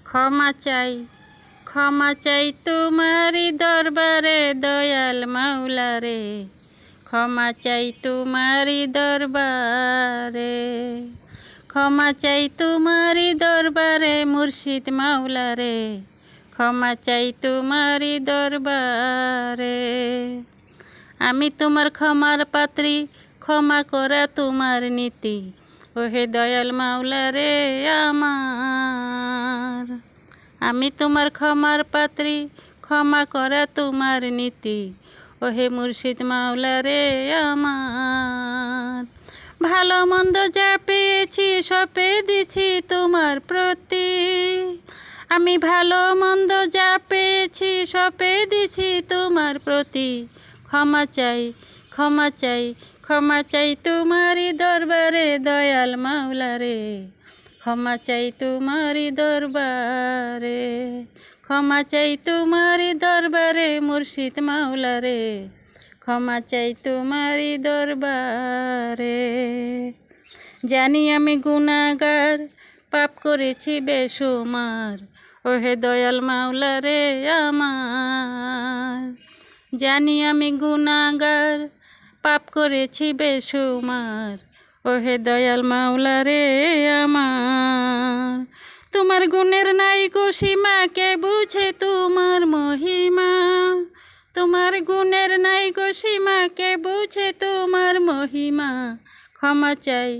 ক্ষমা চাই তোমারি দরবারে দয়াল মাওলা রে, ক্ষমা চাই তোমারি দরবারে, ক্ষমা চাই তোমারি দরবারে মুর্শিদ মাওলা রে, ক্ষমা চাই তোমারি দরবারে। আমি তোমার ক্ষমার পাত্রী, ক্ষমা করা তোমার নীতি, ওহে দয়াল মাওলা রে আমার। আমি তোমার ক্ষমার পাত্রী, ক্ষমা করা তোমার নীতি, ওহে মুর্শিদ মাওলা রে আমার। ভালো মন্দ যা পেয়েছি সপে দিছি তোমার প্রতি, আমি ভালো মন্দ যা পেয়েছি সপে দিছি তোমার প্রতি। ক্ষমা চাই ক্ষমা চাই ক্ষমা চাই তোমারি দরবারে দয়াল মাওলা রে, ক্ষমা চাই তোমারি দরবারে, ক্ষমা চাই তোমারি দরবারে মুর্শিদ মাওলা রে, ক্ষমা চাই তোমারি দরবারে। জানি আমি গুনাহগার, পাপ করেছি বেশুমার, ওহে দয়াল মাওলা রে আমার। জানি আমি গুনাহগার, পাপ করেছি বেশুমার, ওহে দয়াল মাওলা রে আমার। তোমার গুণের নাই গো সীমা, কে বুঝে তোমার মহিমা, তোমার গুণের নাই গো সীমা, কে বুঝে তোমার মহিমা। ক্ষমা চাই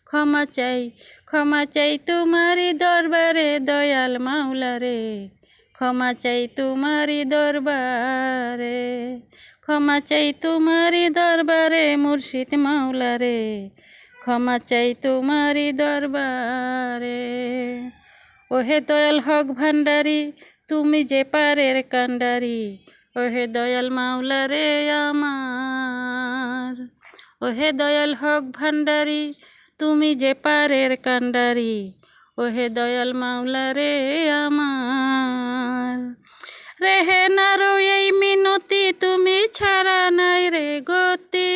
ক্ষমা চাই ক্ষমা চাই তোমারি দরবারে দয়াল মাওলা রে, ক্ষমা চাই তোমারি দরবারে, ক্ষমা চাই তোমারি দরবারে মুর্শিদ মাওলা রে, ক্ষমা চাই তোমারি দরবারে। ওহে দয়াল হক ভান্ডারি, তুমি যে পারের কান্ডারি, ওহে দয়াল মাওলা রে আমার। ওহে দয়াল হক ভান্ডারি, তুমি যে পারের কান্ডারি, ওহে দয়াল মাওলা রে আমার। রেহে নারো এই মিনতি, তুমি ছাড়া নাই রে গতি,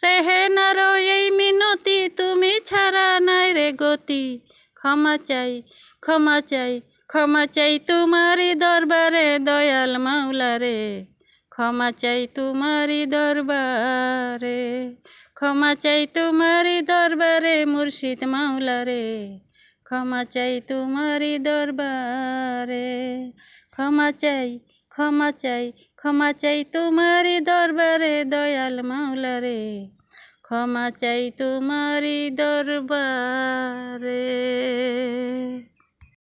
রেহে নারো এই মিনতি, তুমি ছাড়া নাই রে গতি। ক্ষমা চাই ক্ষমা চাই ক্ষমা চাই তোমারি দরবারে দয়াল মাওলা রে, ক্ষমা চাই তোমারি দরবারে, ক্ষমা চাই তোমারি দরবারে মুর্শিদ মাওলা রে, ক্ষমা চাই তোমারি দরবারে। ক্ষমা চাই ক্ষমা চাই ক্ষমা চাই তোমারি দরবারে দয়াল মাওলা রে, ক্ষমা চাই তোমারি দরবারে।